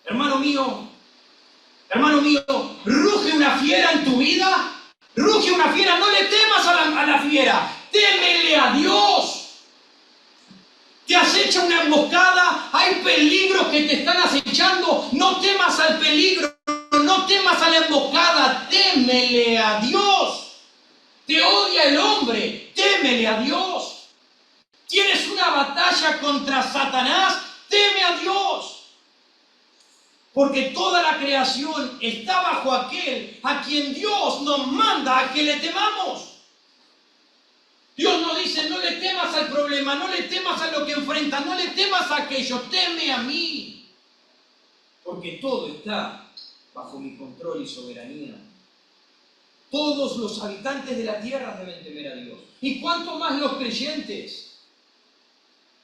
hermano mío, ¿ruge una fiera en tu vida? ¿Ruge una fiera? No le temas a la fiera, témele a Dios. Te acecha una emboscada, hay peligros que te están acechando, no temas al peligro, no temas a la emboscada, témele a Dios. Te odia el hombre, témele a Dios. Tienes una batalla contra Satanás, teme a Dios. Porque toda la creación está bajo aquel a quien Dios nos manda a que le temamos. Dios nos dice, no le temas al problema, no le temas a lo que enfrentas, no le temas a aquello, teme a mí. Porque todo está bajo mi control y soberanía. Todos los habitantes de la tierra deben temer a Dios. ¿Y cuánto más los creyentes?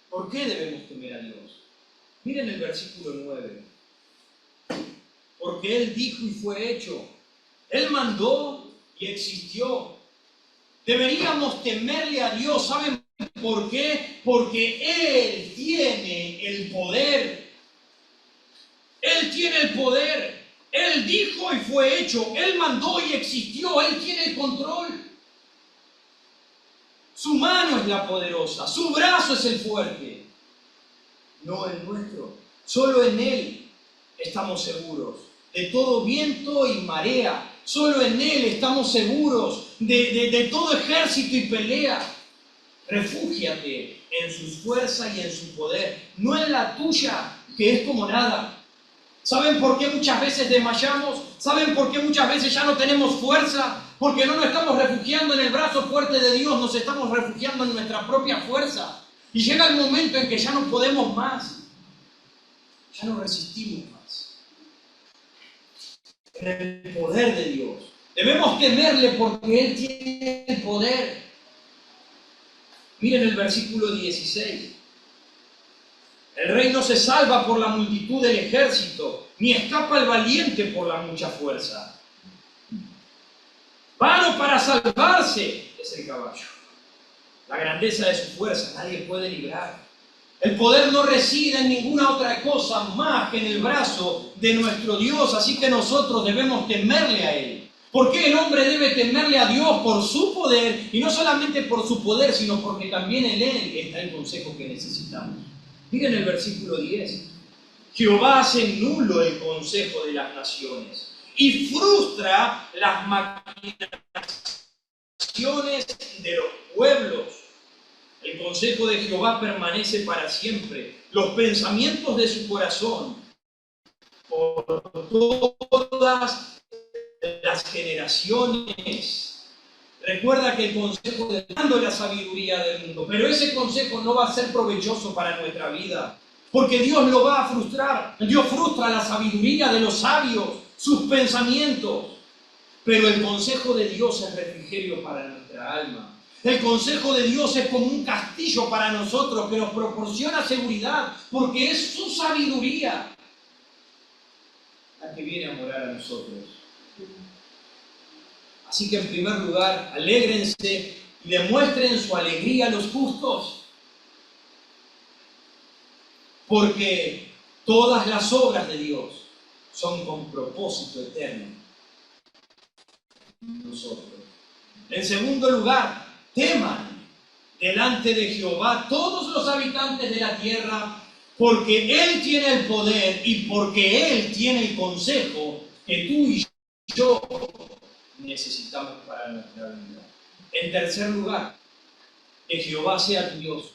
¿Por qué debemos temer a Dios? Miren el versículo 9. Porque Él dijo y fue hecho. Él mandó y existió. Deberíamos temerle a Dios. ¿Saben por qué? Porque Él tiene el poder. Él tiene el poder. Él dijo y fue hecho. Él mandó y existió. Él tiene el control. Su mano es la poderosa. Su brazo es el fuerte. No el nuestro. Solo en Él estamos seguros de todo viento y marea. Solo en Él estamos seguros de todo ejército y pelea. Refúgiate en su fuerza y en su poder, no en la tuya, que es como nada. ¿Saben por qué muchas veces desmayamos? ¿Saben por qué muchas veces ya no tenemos fuerza? Porque no nos estamos refugiando en el brazo fuerte de Dios, nos estamos refugiando en nuestra propia fuerza. Y llega el momento en que ya no podemos más, ya no resistimos más. En el poder de Dios. Debemos temerle porque Él tiene el poder. Miren el versículo 16. El rey no se salva por la multitud del ejército, ni escapa el valiente por la mucha fuerza. Vano para salvarse es el caballo. La grandeza de su fuerza nadie puede librar. El poder no reside en ninguna otra cosa más que en el brazo de nuestro Dios, así que nosotros debemos temerle a Él. ¿Por qué el hombre debe temerle a Dios? Por su poder, y no solamente por su poder, sino porque también en Él está el consejo que necesitamos. Miren el versículo 10. Jehová hace nulo el consejo de las naciones y frustra las maquinaciones de los pueblos. El consejo de Jehová permanece para siempre. Los pensamientos de su corazón por todas las generaciones. Recuerda que el consejo de dando la sabiduría del mundo, pero ese consejo no va a ser provechoso para nuestra vida, porque Dios lo va a frustrar. Dios frustra la sabiduría de los sabios, sus pensamientos, pero el consejo de Dios es refrigerio para nuestra alma. El consejo de Dios es como un castillo para nosotros que nos proporciona seguridad, porque es su sabiduría la que viene a morar a nosotros. Así que en primer lugar, alégrense y demuestren su alegría a los justos, porque todas las obras de Dios son con propósito eterno. Nosotros. En segundo lugar, teman delante de Jehová todos los habitantes de la tierra, porque Él tiene el poder y porque Él tiene el consejo que tú y yo necesitamos para nuestra vida. En tercer lugar, que Jehová sea tu Dios.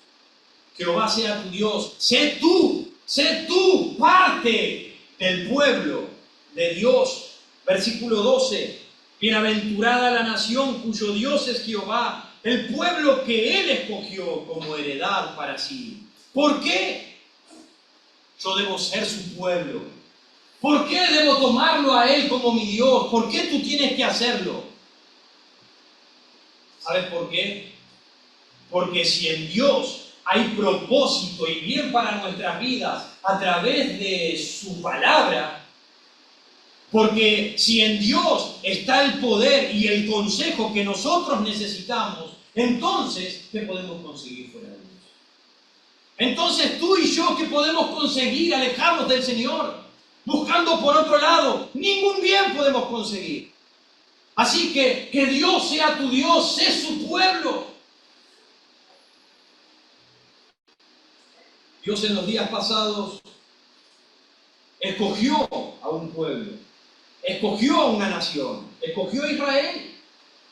Jehová sea tu Dios. Sé tú parte del pueblo de Dios. Versículo 12. Bienaventurada la nación cuyo Dios es Jehová, el pueblo que Él escogió como heredad para sí. ¿Por qué yo debo ser su pueblo? ¿Por qué debo tomarlo a Él como mi Dios? ¿Por qué tú tienes que hacerlo? ¿Sabes por qué? Porque si en Dios hay propósito y bien para nuestras vidas a través de su palabra, porque si en Dios está el poder y el consejo que nosotros necesitamos, entonces, ¿qué podemos conseguir fuera de Dios? Entonces tú y yo, ¿qué podemos conseguir alejarnos del Señor? buscando por otro lado, ningún bien podemos conseguir. Así que Dios sea tu Dios, sé su pueblo. Dios en los días pasados escogió a un pueblo, escogió a una nación, escogió a Israel.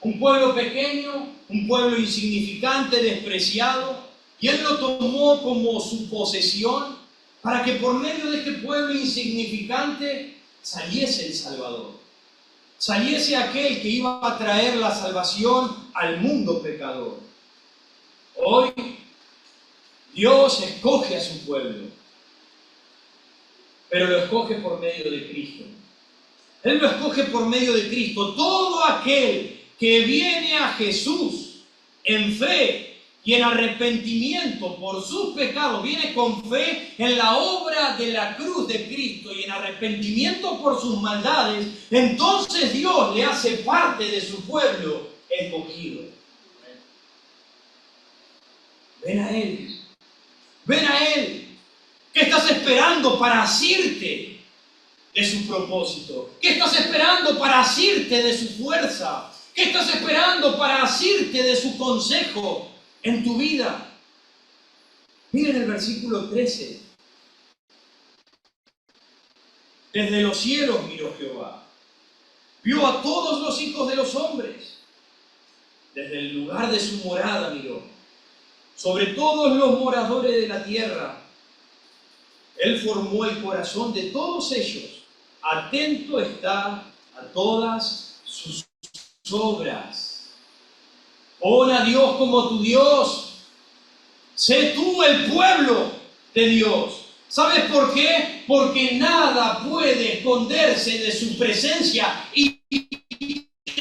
Un pueblo pequeño, un pueblo insignificante, despreciado, y Él lo tomó como su posesión para que por medio de este pueblo insignificante saliese el Salvador, saliese aquel que iba a traer la salvación al mundo pecador. Hoy Dios escoge a su pueblo, pero lo escoge por medio de Cristo. Él lo escoge por medio de Cristo. Todo aquel que viene a Jesús en fe y en arrepentimiento por sus pecados, viene con fe en la obra de la cruz de Cristo y en arrepentimiento por sus maldades, entonces Dios le hace parte de su pueblo escogido. Ven a Él. Ven a Él. ¿Qué estás esperando para asirte de su propósito? ¿Qué estás esperando para asirte de su fuerza? ¿Qué estás esperando para asirte de su consejo en tu vida? Miren el versículo 13. Desde los cielos miró Jehová, vio a todos los hijos de los hombres. Desde el lugar de su morada miró, sobre todos los moradores de la tierra. Él formó el corazón de todos ellos, atento está a todas sus obras. Pon a Dios como tu Dios. Sé tú el pueblo de Dios. ¿Sabes por qué? Porque nada puede esconderse de su presencia y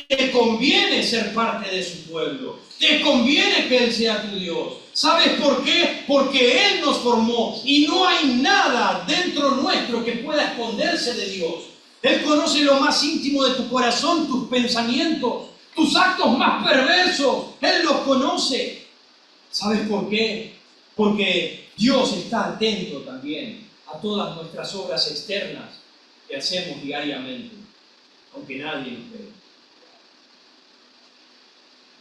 te conviene ser parte de su pueblo. Te conviene que Él sea tu Dios. ¿Sabes por qué? Porque Él nos formó y no hay nada dentro nuestro que pueda esconderse de Dios. Él conoce lo más íntimo de tu corazón, tus pensamientos, tus actos más perversos. Él los conoce. ¿Sabes por qué? Porque Dios está atento también a todas nuestras obras externas que hacemos diariamente, aunque nadie nos ve.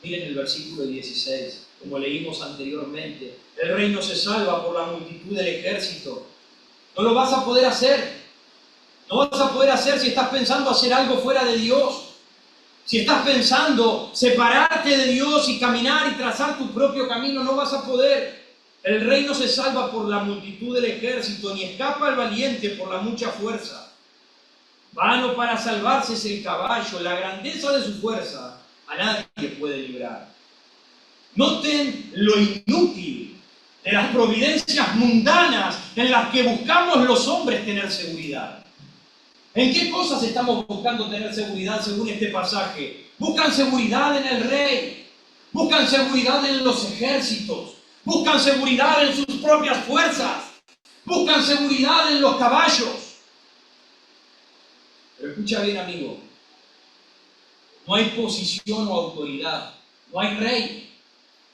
Miren el versículo 16, como leímos anteriormente. El reino se salva por la multitud del ejército. No lo vas a poder hacer. No vas a poder hacer si estás pensando hacer algo fuera de Dios. Si estás pensando separarte de Dios y caminar y trazar tu propio camino, no vas a poder. El reino se salva por la multitud del ejército, ni escapa el valiente por la mucha fuerza. Vano para salvarse es el caballo, la grandeza de su fuerza a nadie puede librar. Noten lo inútil de las providencias mundanas en las que buscamos los hombres tener seguridad. ¿En qué cosas estamos buscando tener seguridad según este pasaje? Buscan seguridad en el rey, buscan seguridad en los ejércitos, buscan seguridad en sus propias fuerzas, buscan seguridad en los caballos. Pero escucha bien, amigo, no hay posición o autoridad, no hay rey,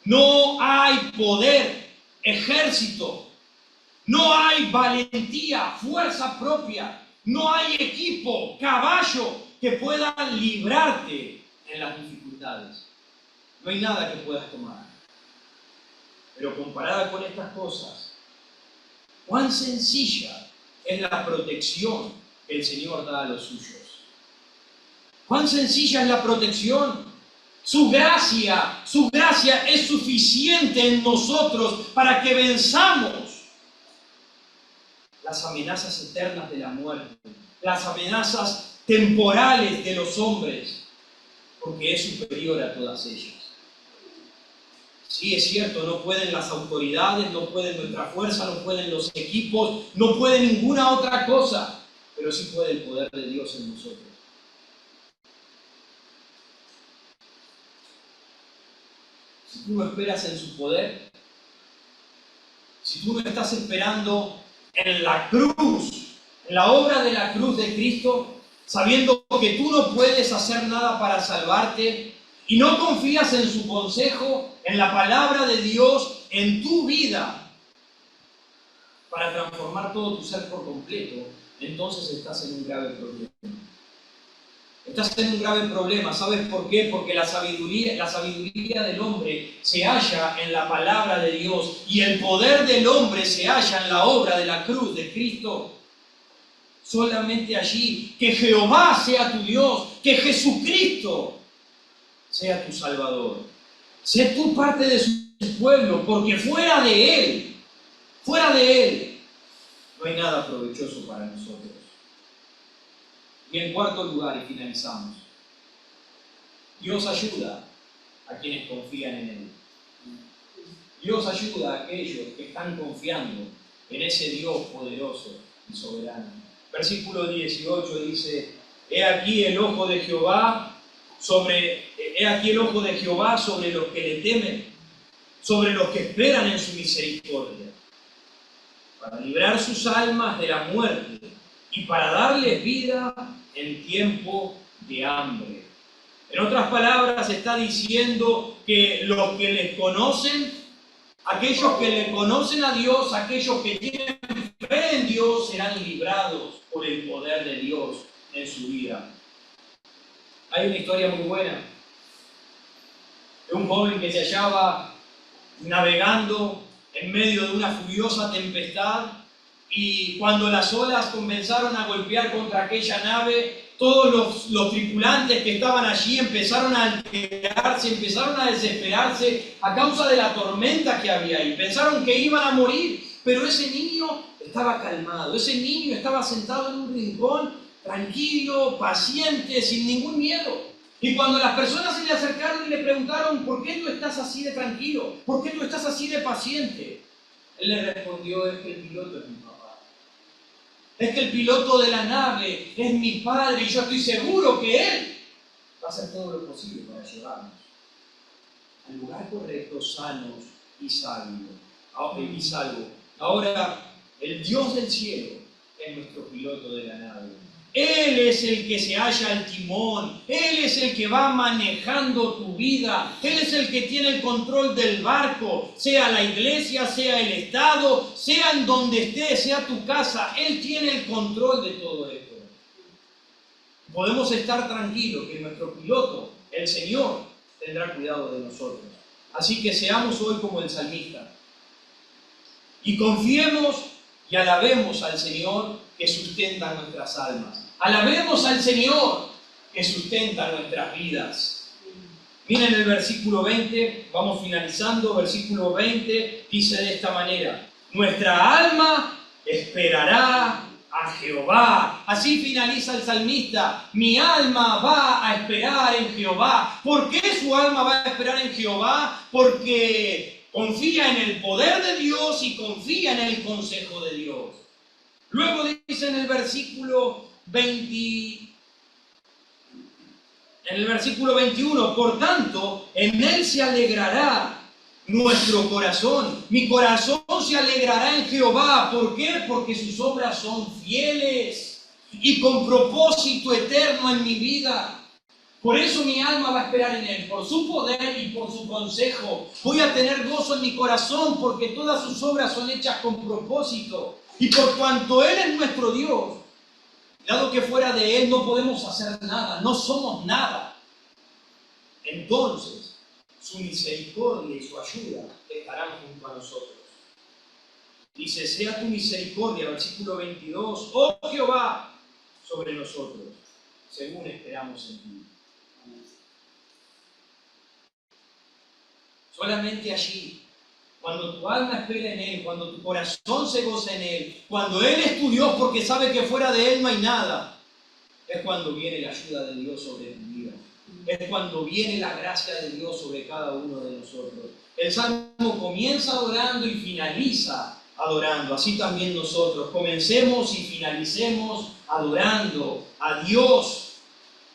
no hay poder, ejército, no hay valentía, fuerza propia. No hay equipo, caballo que puedan librarte en las dificultades. No hay nada que puedas tomar. Pero comparada con estas cosas, cuán sencilla es la protección que el Señor da a los suyos. Cuán sencilla es la protección. Su gracia es suficiente en nosotros para que venzamos las amenazas eternas de la muerte, las amenazas temporales de los hombres, porque es superior a todas ellas. Sí, es cierto, no pueden las autoridades, no pueden nuestra fuerza, no pueden los equipos, no puede ninguna otra cosa, pero sí puede el poder de Dios en nosotros. Si tú no esperas en su poder, si tú no estás esperando en la cruz, en la obra de la cruz de Cristo, sabiendo que tú no puedes hacer nada para salvarte y no confías en su consejo, en la palabra de Dios, en tu vida, para transformar todo tu ser por completo, entonces estás en un grave problema. Estás en un grave problema. ¿Sabes por qué? Porque la sabiduría del hombre se halla en la palabra de Dios y el poder del hombre se halla en la obra de la cruz de Cristo. Solamente allí, que Jehová sea tu Dios, que Jesucristo sea tu Salvador. Sé tú parte de su pueblo, porque fuera de Él, no hay nada provechoso para nosotros. Y en cuarto lugar, y finalizamos, Dios ayuda a quienes confían en Él. Dios ayuda a aquellos que están confiando en ese Dios poderoso y soberano. Versículo 18 dice, He aquí el ojo de Jehová sobre los que le temen, sobre los que esperan en su misericordia, para librar sus almas de la muerte y para darles vida en tiempo de hambre. En otras palabras, está diciendo que los que les conocen, aquellos que le conocen a Dios, aquellos que tienen fe en Dios, serán librados por el poder de Dios en su vida. Hay una historia muy buena de un joven que se hallaba navegando en medio de una furiosa tempestad, y cuando las olas comenzaron a golpear contra aquella nave, todos los tripulantes que estaban allí empezaron a alterarse, empezaron a desesperarse a causa de la tormenta que había ahí. Pensaron que iban a morir, pero ese niño estaba calmado, ese niño estaba sentado en un rincón, tranquilo, paciente, sin ningún miedo. Y cuando las personas se le acercaron y le preguntaron, ¿por qué tú estás así de tranquilo? ¿Por qué tú estás así de paciente? Él le respondió, es que el piloto es mi papá. Es que el piloto de la nave es mi padre y yo estoy seguro que él va a hacer todo lo posible para llevarnos al lugar correcto, sanos y salvos. Ahora, el Dios del cielo es nuestro piloto de la nave. Él es el que se halla al timón, Él es el que va manejando tu vida, Él es el que tiene el control del barco, sea la iglesia, sea el Estado, sea en donde estés, sea tu casa, Él tiene el control de todo esto. Podemos estar tranquilos que nuestro piloto, el Señor, tendrá cuidado de nosotros. Así que seamos hoy como el salmista y confiemos y alabemos al Señor que sustenta nuestras almas. Alabemos al Señor que sustenta nuestras vidas. Miren el versículo 20, vamos finalizando. Versículo 20 dice de esta manera: nuestra alma esperará a Jehová. Así finaliza el salmista: mi alma va a esperar en Jehová. ¿Por qué su alma va a esperar en Jehová? Porque confía en el poder de Dios y confía en el consejo de Dios. Luego dice en el versículo 21, por tanto, en él se alegrará nuestro corazón. Mi corazón se alegrará en Jehová. ¿Por qué? Porque sus obras son fieles y con propósito eterno en mi vida. Por eso mi alma va a esperar en Él, por su poder y por su consejo. Voy a tener gozo en mi corazón porque todas sus obras son hechas con propósito. Y por cuanto Él es nuestro Dios, dado que fuera de Él no podemos hacer nada, no somos nada, entonces su misericordia y su ayuda estarán junto a nosotros. Dice: sea tu misericordia, versículo 22, oh Jehová, sobre nosotros, según esperamos en ti. Solamente allí, cuando tu alma espera en Él, cuando tu corazón se goza en Él, cuando Él es tu Dios porque sabe que fuera de Él no hay nada, es cuando viene la ayuda de Dios sobre tu vida. Es cuando viene la gracia de Dios sobre cada uno de nosotros. El Salmo comienza adorando y finaliza adorando. Así también nosotros comencemos y finalicemos adorando a Dios,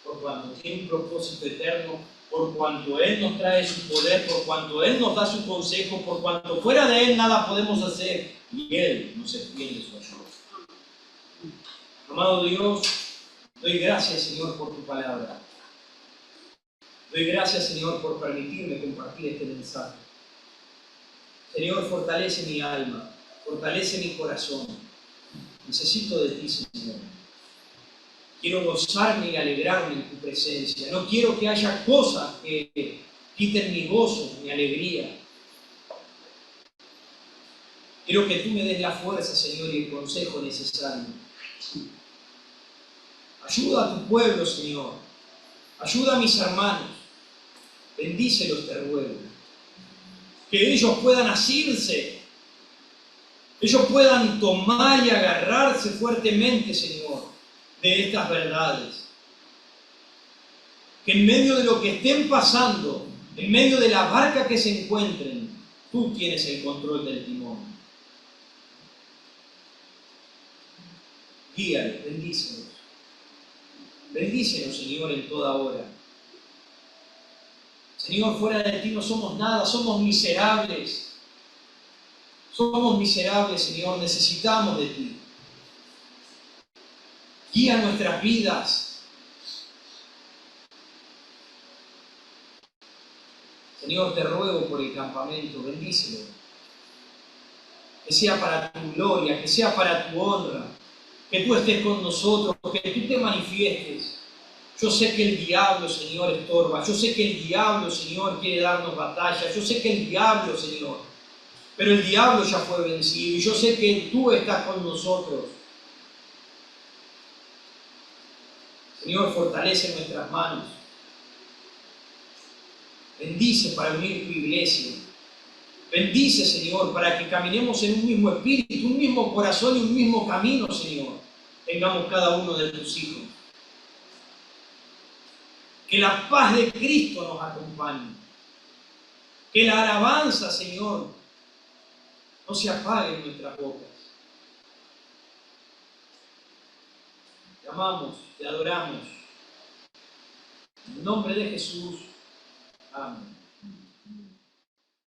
por cuanto tiene un propósito eterno, por cuanto Él nos trae su poder, por cuanto Él nos da su consejo, por cuanto fuera de Él nada podemos hacer y Él nos extiende su ayuda. Amado Dios, doy gracias, Señor, por tu palabra. Doy gracias, Señor, por permitirme compartir este mensaje. Señor, fortalece mi alma, fortalece mi corazón. Necesito de ti, Señor. Quiero gozarme y alegrarme en tu presencia. No quiero que haya cosas que quiten mi gozo, mi alegría. Quiero que tú me des la fuerza, Señor, y el consejo necesario. Ayuda a tu pueblo, Señor. Ayuda a mis hermanos. Bendícelos, te ruego. Que ellos puedan asirse. Ellos puedan tomar y agarrarse fuertemente, Señor, de estas verdades. Que en medio de lo que estén pasando, en medio de la barca que se encuentren, tú tienes el control del timón. Guíalos, bendícelos. Bendícelos, Señor, en toda hora. Señor, fuera de ti no somos nada, somos miserables. Somos miserables, Señor, necesitamos de ti. Guía nuestras vidas. Señor, te ruego por el campamento, bendícelo. Que sea para tu gloria, que sea para tu honra, que tú estés con nosotros, que tú te manifiestes. Yo sé que el diablo, Señor, estorba. Yo sé que el diablo, Señor, quiere darnos batalla. Yo sé que el diablo, Señor, pero el diablo ya fue vencido y yo sé que tú estás con nosotros. Señor, fortalece nuestras manos. Bendice para unir tu iglesia. Bendice, Señor, para que caminemos en un mismo espíritu, un mismo corazón y un mismo camino, Señor. Tengamos cada uno de tus hijos. Que la paz de Cristo nos acompañe. Que la alabanza, Señor, no se apague en nuestras bocas. Te amamos, te adoramos. En el nombre de Jesús. Amén.